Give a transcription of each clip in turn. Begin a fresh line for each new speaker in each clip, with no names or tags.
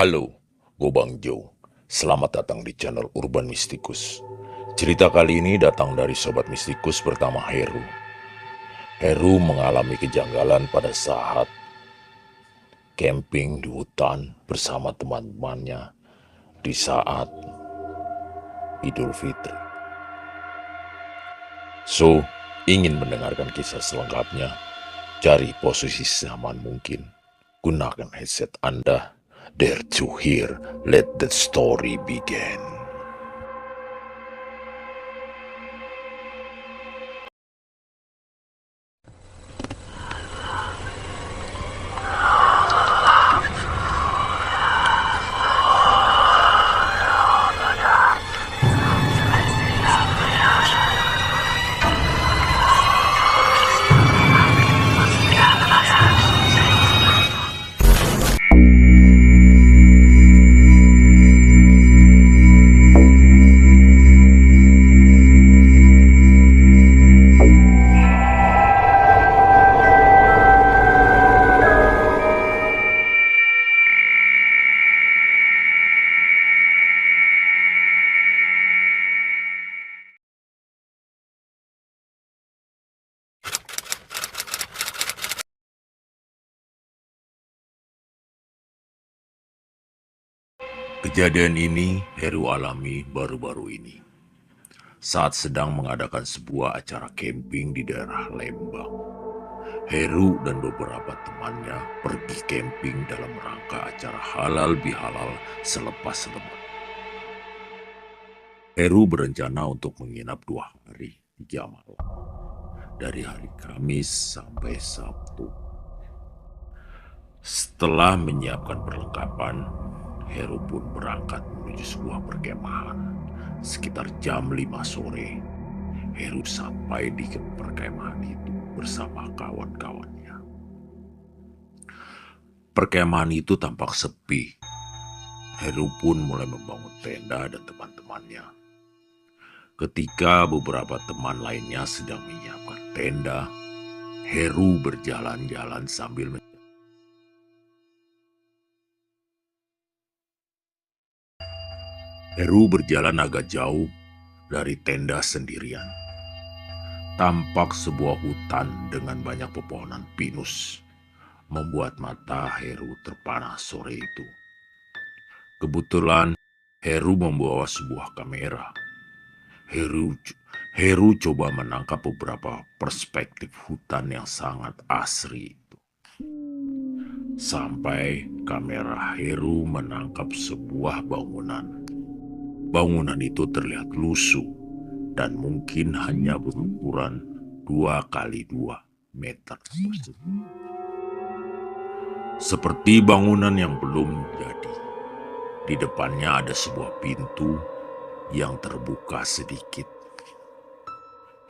Halo, gue Bang Jo. Selamat datang di channel Urban Mistikus. Cerita kali ini datang dari Sobat Mistikus bernama Heru. Heru mengalami kejanggalan pada saat camping di hutan bersama teman-temannya di saat Idul Fitri. So, ingin mendengarkan kisah selengkapnya? Cari posisi seaman mungkin. Gunakan headset Anda. Dare to hear. Let the story begin. Kejadian ini Heru alami baru-baru ini saat sedang mengadakan sebuah acara camping di daerah Lembang. Heru dan beberapa temannya pergi camping dalam rangka acara halal bihalal selepas lebaran. Heru berencana untuk menginap 2 hari 3 malam dari hari Kamis sampai Sabtu. Setelah menyiapkan perlengkapan, Heru pun berangkat menuju sebuah perkemahan. Sekitar jam 5 sore, Heru sampai di perkemahan itu bersama kawan-kawannya. Perkemahan itu tampak sepi. Heru pun mulai membangun tenda dan teman-temannya. Ketika beberapa teman lainnya sedang menyiapkan tenda, Heru berjalan-jalan sambil Heru berjalan agak jauh dari tenda sendirian. Tampak sebuah hutan dengan banyak pepohonan pinus, membuat mata Heru terpana sore itu. Kebetulan Heru membawa sebuah kamera. Heru coba menangkap beberapa perspektif hutan yang sangat asri itu. Sampai kamera Heru menangkap sebuah bangunan. Bangunan itu terlihat lusuh dan mungkin hanya berukuran 2 kali 2 meter persegi. Seperti bangunan yang belum jadi. Di depannya ada sebuah pintu yang terbuka sedikit.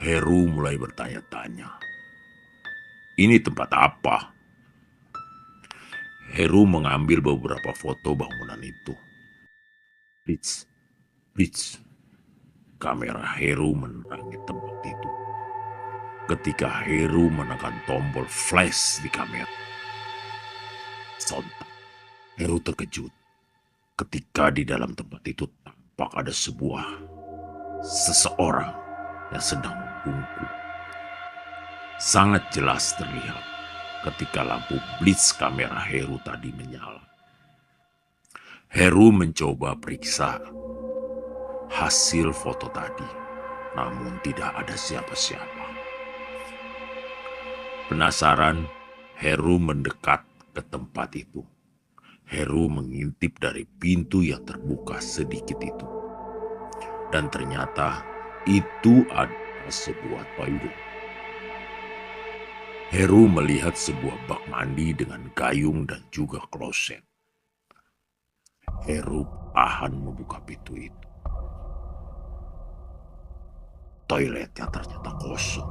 Heru mulai bertanya-tanya, ini tempat apa? Heru mengambil beberapa foto bangunan itu. Blitz, blitz. Kamera Heru menerangi tempat itu. Ketika Heru menekan tombol flash di kamera, sontak Heru terkejut ketika di dalam tempat itu tampak ada seseorang yang sedang membungkuk. Sangat jelas terlihat ketika lampu blitz kamera Heru tadi menyala. Heru mencoba periksa hasil foto tadi, namun tidak ada siapa-siapa. Penasaran, Heru mendekat ke tempat itu. Heru mengintip dari pintu yang terbuka sedikit itu. Dan ternyata itu adalah sebuah toilet. Heru melihat sebuah bak mandi dengan gayung dan juga kloset. Heru perlahan membuka pintu itu. Toiletnya ternyata kosong.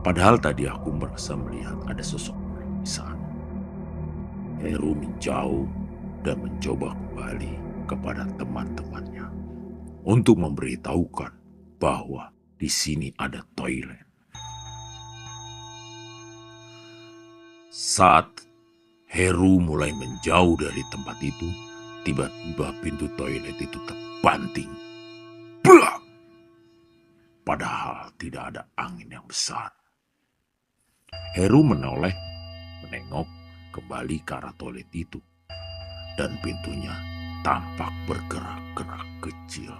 Padahal tadi aku merasa melihat ada seseorang di sana. Heru menjauh dan mencoba kembali kepada teman-temannya untuk memberitahukan bahwa di sini ada toilet. Saat Heru mulai menjauh dari tempat itu. Tiba-tiba pintu toilet itu terbanting. Blak! Padahal tidak ada angin yang besar. Heru menoleh, menengok kembali ke arah toilet itu. Dan pintunya tampak bergerak-gerak kecil.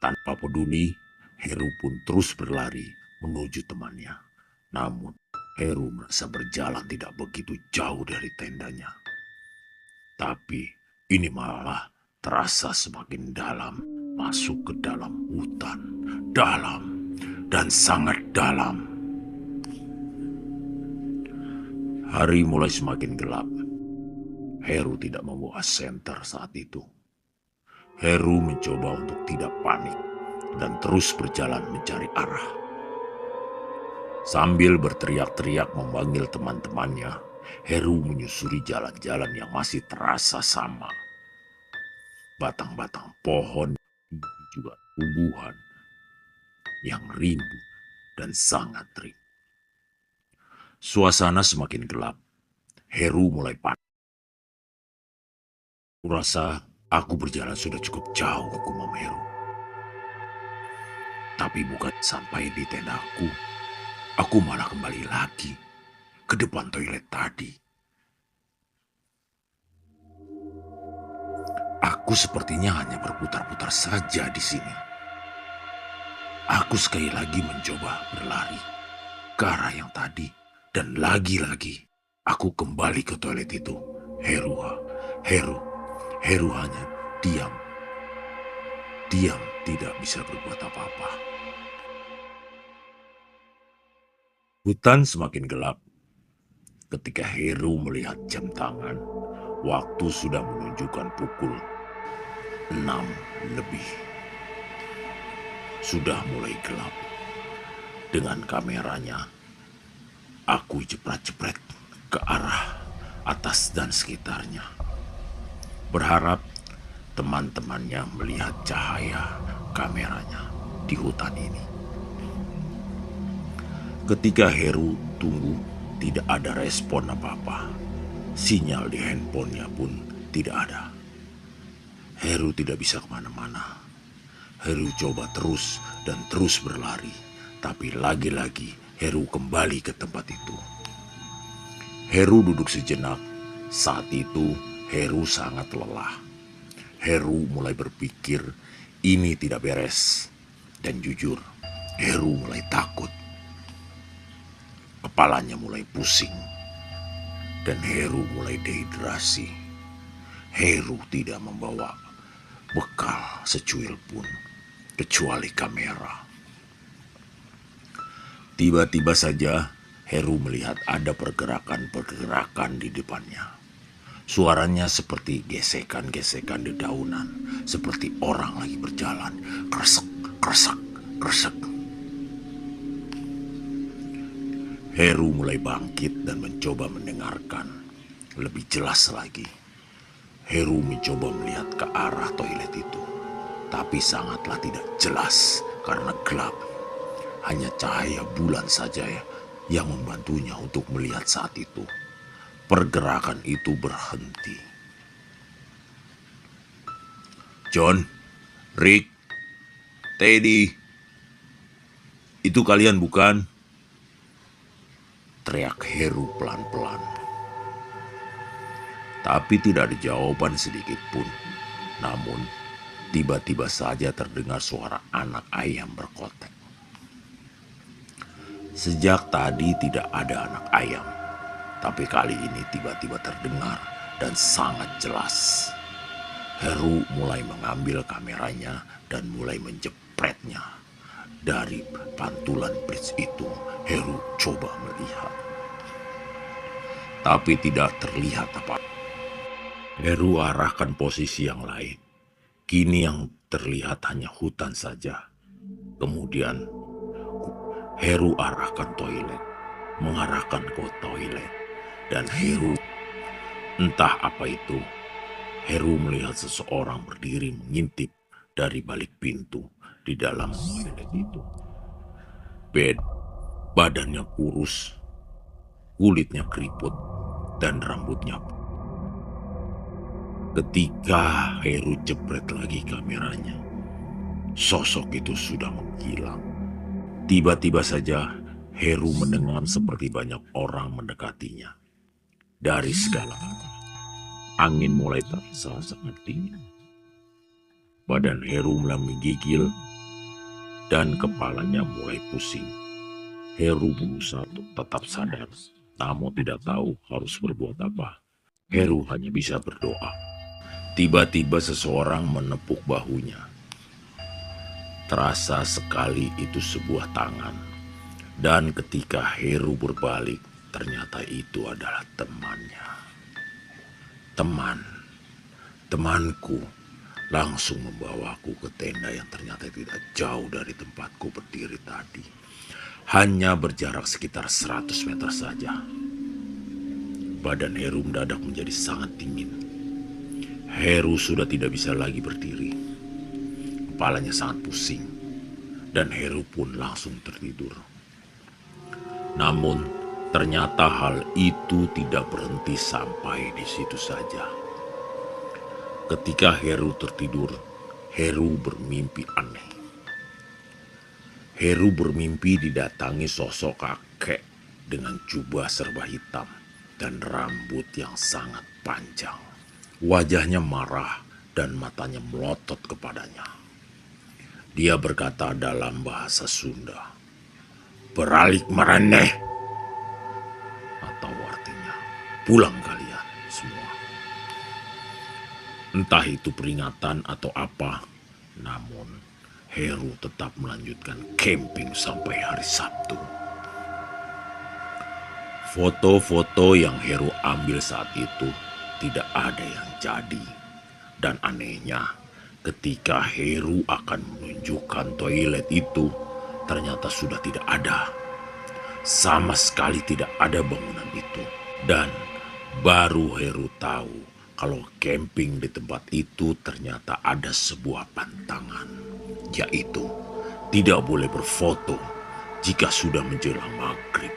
Tanpa peduli, Heru pun terus berlari menuju temannya. Namun, Heru merasa berjalan tidak begitu jauh dari tendanya. Tapi, ini malah terasa semakin dalam, masuk ke dalam hutan. Dalam dan sangat dalam. Hari mulai semakin gelap. Heru tidak membawa senter saat itu. Heru mencoba untuk tidak panik dan terus berjalan mencari arah. Sambil berteriak-teriak memanggil teman-temannya, Heru menyusuri jalan-jalan yang masih terasa sama. Batang-batang pohon juga tumbuhan yang rimbun dan sangat terik. Suasana semakin gelap. Heru mulai panik. Kurasa aku berjalan sudah cukup jauh, gumam Heru. Tapi bukan sampai di tendaku, aku malah kembali lagi ke depan toilet tadi. Aku sepertinya hanya berputar-putar saja di sini. Aku sekali lagi mencoba berlari ke arah yang tadi. Dan lagi-lagi aku kembali ke toilet itu. Heru hanya diam. Diam, tidak bisa berbuat apa-apa. Hutan semakin gelap. Ketika Heru melihat jam tangan, waktu sudah menunjukkan pukul 6 lebih. Sudah mulai gelap. Dengan kameranya, aku jepret-jepret ke arah atas dan sekitarnya. Berharap teman-temannya melihat cahaya kameranya di hutan ini. Ketika Heru tunggu, tidak ada respon apa-apa. Sinyal di handphonenya pun tidak ada. Heru tidak bisa kemana-mana. Heru coba terus dan terus berlari. Tapi lagi-lagi Heru kembali ke tempat itu. Heru duduk sejenak. Saat itu Heru sangat lelah. Heru mulai berpikir ini tidak beres. Dan jujur, Heru mulai takut. Kepalanya mulai pusing. Dan Heru mulai dehidrasi. Heru tidak membawa bekal secuil pun, kecuali kamera. Tiba-tiba saja Heru melihat ada pergerakan-pergerakan di depannya. Suaranya seperti gesekan-gesekan dedaunan, seperti orang lagi berjalan. Kresek, kresek, kresek. Heru mulai bangkit dan mencoba mendengarkan lebih jelas lagi. Heru mencoba melihat ke arah toilet itu, tapi sangatlah tidak jelas karena gelap. Hanya cahaya bulan saja yang membantunya untuk melihat saat itu. Pergerakan itu berhenti. John, Rick, Teddy, itu kalian bukan? Teriak Heru pelan-pelan. Tapi tidak ada jawaban sedikit pun. Namun, tiba-tiba saja terdengar suara anak ayam berkotek. Sejak tadi tidak ada anak ayam. Tapi kali ini tiba-tiba terdengar dan sangat jelas. Heru mulai mengambil kameranya dan mulai menjepretnya. Dari pantulan bridge itu, Heru coba melihat. Tapi tidak terlihat apa. Heru arahkan posisi yang lain. Kini yang terlihat hanya hutan saja. Kemudian Heru arahkan toilet, mengarahkan ke toilet. Dan Heru, entah apa itu, Heru melihat seseorang berdiri mengintip dari balik pintu di dalam toilet itu. Badannya kurus, kulitnya keriput dan rambutnya. Ketika Heru jepret lagi kameranya, sosok itu sudah menghilang. Tiba-tiba saja Heru mendengar seperti banyak orang mendekatinya. Dari segala arah, angin mulai terasa sangat dingin. Badan Heru mulai menggigil dan kepalanya mulai pusing. Heru berusaha untuk tetap sadar, namun tidak tahu harus berbuat apa. Heru hanya bisa berdoa. Tiba-tiba seseorang menepuk bahunya. Terasa sekali itu sebuah tangan. Dan ketika Heru berbalik, ternyata itu adalah temannya. Temanku langsung membawaku ke tenda yang ternyata tidak jauh dari tempatku berdiri tadi. Hanya berjarak sekitar 100 meter saja. Badan Heru mendadak menjadi sangat dingin. Heru sudah tidak bisa lagi berdiri. Kepalanya sangat pusing. Dan Heru pun langsung tertidur. Namun ternyata hal itu tidak berhenti sampai di situ saja. Ketika Heru tertidur, Heru bermimpi aneh. Heru bermimpi didatangi sosok kakek dengan jubah serba hitam dan rambut yang sangat panjang. Wajahnya marah dan matanya melotot kepadanya. Dia berkata dalam bahasa Sunda, "Beralik mereneh," atau artinya, "Pulang kalian semua." Entah itu peringatan atau apa, namun Heru tetap melanjutkan camping sampai hari Sabtu. Foto-foto yang Heru ambil saat itu tidak ada yang jadi. Dan anehnya, ketika Heru akan menunjukkan toilet itu, ternyata sudah tidak ada. Sama sekali tidak ada bangunan itu. Dan baru Heru tahu kalau camping di tempat itu ternyata ada sebuah pantangan, yaitu tidak boleh berfoto jika sudah menjelang maghrib.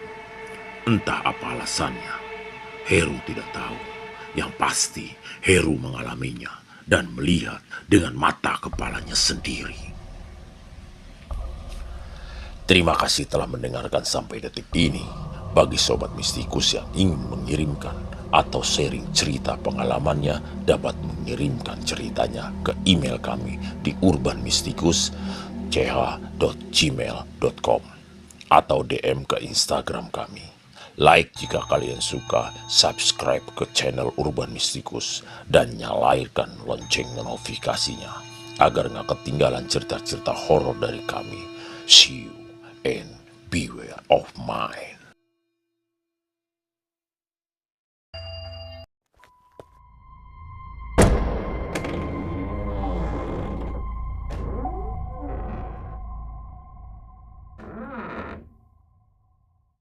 Entah apa alasannya, Heru tidak tahu. Yang pasti, Heru mengalaminya dan melihat dengan mata kepalanya sendiri. Terima kasih telah mendengarkan sampai detik ini. Bagi Sobat Mistikus yang ingin mengirimkan atau sharing cerita pengalamannya, dapat mengirimkan ceritanya ke email kami di urbanmistikus@gmail.com atau DM ke Instagram kami. Like jika kalian suka, subscribe ke channel Urban Mistikus, dan nyalakan lonceng notifikasinya agar nggak ketinggalan cerita-cerita horor dari kami. See you and beware of my